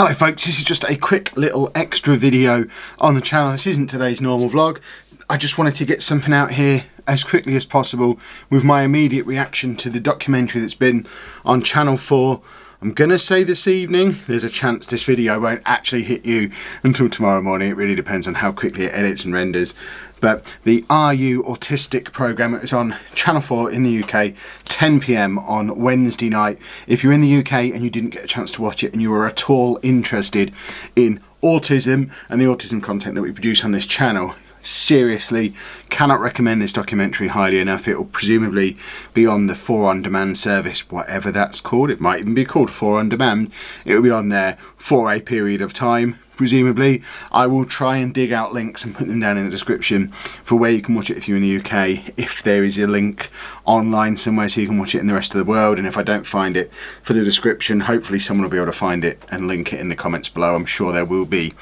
Hello folks, this is just a quick little extra video on the channel. This isn't today's normal vlog. I just wanted to get something out here as quickly as possible with my immediate reaction to the documentary that's been on Channel 4. I'm gonna say this evening. There's a chance this video won't actually hit you until tomorrow morning. It really depends on how quickly it edits and renders. But the Are You Autistic programme is on Channel 4 in the UK, 10 PM on Wednesday night. If you're in the UK and you didn't get a chance to watch it and you are at all interested in autism and the autism content that we produce on this channel, seriously cannot recommend this documentary highly enough. It will presumably be on the 4 on demand service, whatever that's called. It might even be called 4 on demand. It will be on there for a period of time, presumably. I will try and dig out links and put them down in the description for where you can watch it if you're in the UK, if there is a link online somewhere so you can watch it in the rest of the world. And if I don't find it for the description, hopefully someone will be able to find it and link it in the comments below. I'm sure there will be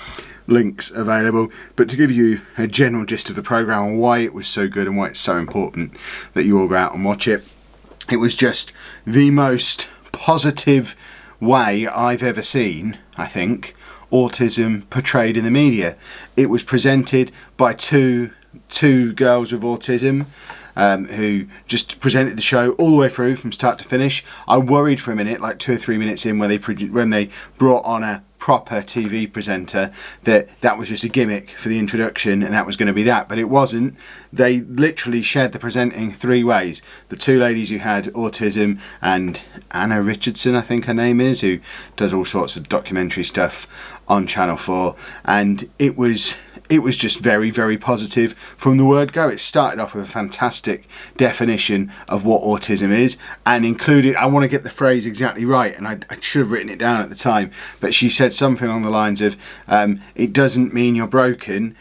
links available. But to give you a general gist of the programme and why it was so good and why it's so important that you all go out and watch it, it was just the most positive way I've ever seen, I think, autism portrayed in the media. It was presented by two girls with autism who just presented the show all the way through from start to finish. I worried for a minute, like 2 or 3 minutes in, when they brought on a proper TV presenter, that was just a gimmick for the introduction and that was going to be that, but it wasn't. They literally shared the presenting 3 ways. The 2 ladies who had autism and Anna Richardson, I think her name is, who does all sorts of documentary stuff on Channel 4, and it was just very, very positive from the word go. It started off with a fantastic definition of what autism is and included, I want to get the phrase exactly right, and I should have written it down at the time, but she said something along the lines of, it doesn't mean you're broken,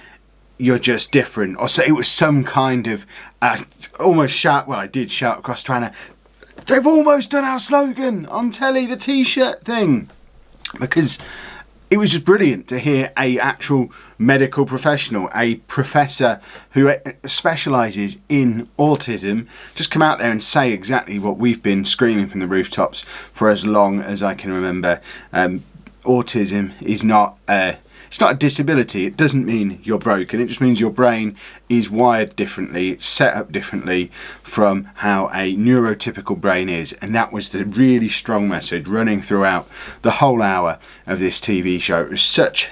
you're just different. Or so it was some kind of almost shout, well, I did shout across to Anna, they've almost done our slogan on telly, the t-shirt thing, because it was just brilliant to hear a actual medical professional, a professor who specialises in autism, just come out there and say exactly what we've been screaming from the rooftops for as long as I can remember. Autism is not it's not a disability. It doesn't mean you're broken. It just means your brain is wired differently. It's set up differently from how a neurotypical brain is. And that was the really strong message running throughout the whole hour of this TV show. It was such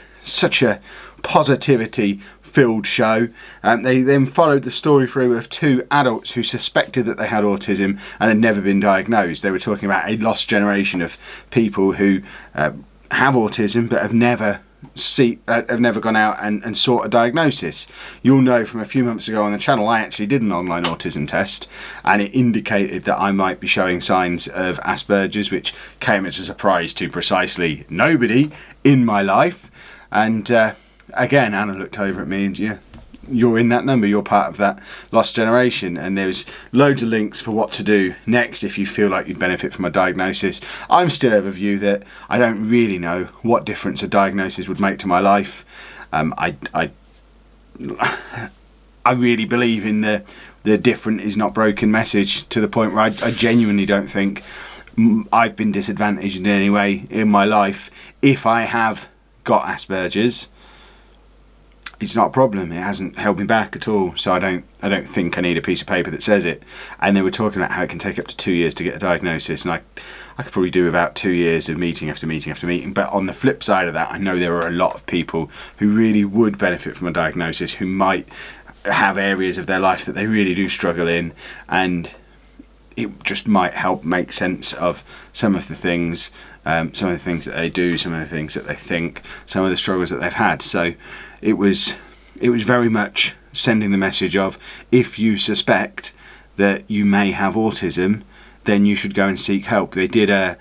a positivity filled show. They then followed the story through of 2 adults who suspected that they had autism and had never been diagnosed. They were talking about a lost generation of people who have autism but have never gone out and sought a diagnosis. You'll know from a few months ago on the channel I actually did an online autism test and it indicated that I might be showing signs of Asperger's, which came as a surprise to precisely nobody in my life. And again, Anna looked over at me and, yeah, you're in that number, you're part of that lost generation. And there's loads of links for what to do next if you feel like you'd benefit from a diagnosis. I'm still of a view that I don't really know what difference a diagnosis would make to my life. I really believe in the different is not broken message, to the point where I genuinely don't think I've been disadvantaged in any way in my life. If I have got Asperger's, it's not a problem. It hasn't held me back at all. So I don't think I need a piece of paper that says it. And they were talking about how it can take up to 2 years to get a diagnosis, and I could probably do about 2 years of meeting after meeting after meeting. But on the flip side of that, I know there are a lot of people who really would benefit from a diagnosis, who might have areas of their life that they really do struggle in, and it just might help make sense of some of the things that they do, some of the things that they think, some of the struggles that they've had. So it was very much sending the message of, if you suspect that you may have autism, then you should go and seek help. They did a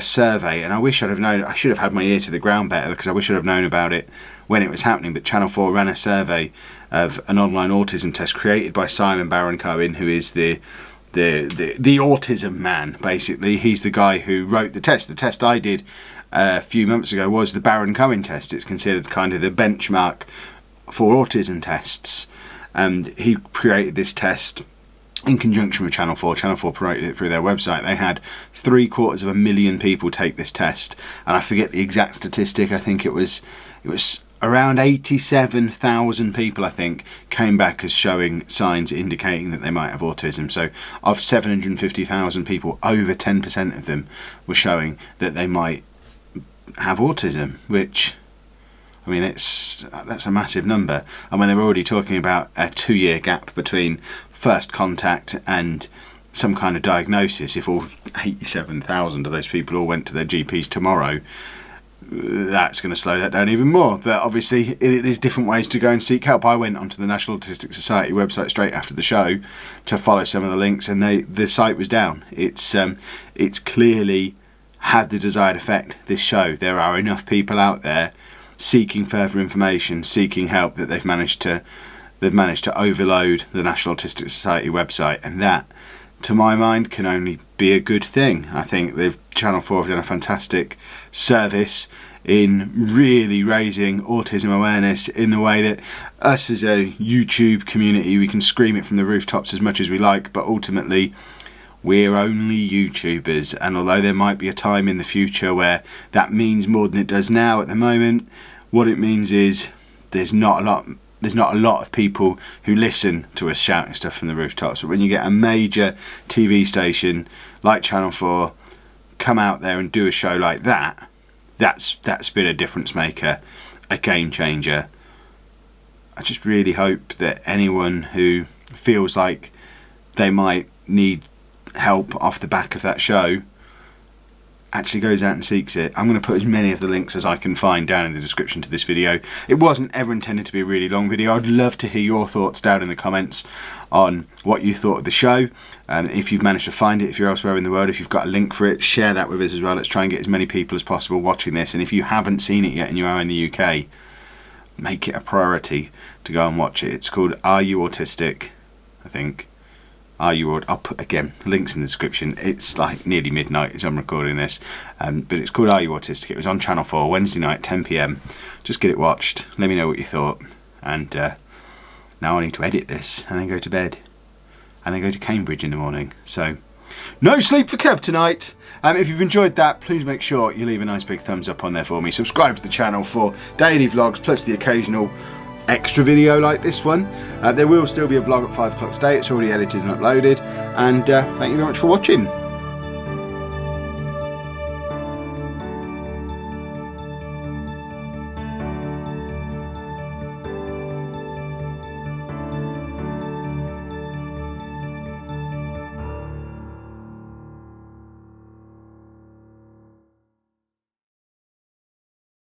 survey, and I wish I'd have known. I should have had my ear to the ground better, because I wish I'd have known about it when it was happening. But Channel 4 ran a survey of an online autism test created by Simon Baron-Cohen, who is the autism man, basically. He's the guy who wrote the test. The test I did a few months ago was the Baron-Cohen test. It's considered kind of the benchmark for autism tests, and he created this test in conjunction with Channel 4. Channel 4 promoted it through their website. They had 750,000 people take this test, and I forget the exact statistic. I think it was around 87,000 people, I think, came back as showing signs indicating that they might have autism. So of 750,000 people, over 10% of them were showing that they might have autism, which, I mean, that's a massive number. And when they were already talking about a 2-year gap between first contact and some kind of diagnosis, if all 87,000 of those people all went to their GPs tomorrow, that's going to slow that down even more. But obviously there's different ways to go and seek help. I went onto the National Autistic Society website straight after the show to follow some of the links, and the site was down. It's clearly had the desired effect, this show. There are enough people out there seeking further information, seeking help, that they've managed to overload the National Autistic Society website, and that, to my mind, can only be a good thing. I think Channel 4 have done a fantastic service in really raising autism awareness in the way that us as a YouTube community, we can scream it from the rooftops as much as we like, but ultimately we're only YouTubers, and although there might be a time in the future where that means more than it does now, at the moment what it means is there's not a lot of people who listen to us shouting stuff from the rooftops. But when you get a major TV station like Channel 4 come out there and do a show like that, that's been a difference maker, a game changer. I just really hope that anyone who feels like they might need help off the back of that show actually goes out and seeks it. I'm going to put as many of the links as I can find down in the description to this video. It wasn't ever intended to be a really long video. I'd love to hear your thoughts down in the comments on what you thought of the show. If you've managed to find it, if you're elsewhere in the world, if you've got a link for it, share that with us as well. Let's try and get as many people as possible watching this. And if you haven't seen it yet and you are in the UK, make it a priority to go and watch it. It's called Are You Autistic, I think. I'll put, again, links in the description. It's like nearly midnight as I'm recording this, but it's called Are You Autistic. It was on Channel 4 Wednesday night, 10 PM. Just get it watched, let me know what you thought, and now I need to edit this and then go to bed and then go to Cambridge in the morning. So no sleep for Kev tonight. If you've enjoyed that, please make sure you leave a nice big thumbs up on there for me. Subscribe to the channel for daily vlogs plus the occasional extra video like this one. There will still be a vlog at 5 o'clock today. It's already edited and uploaded, and thank you very much for watching.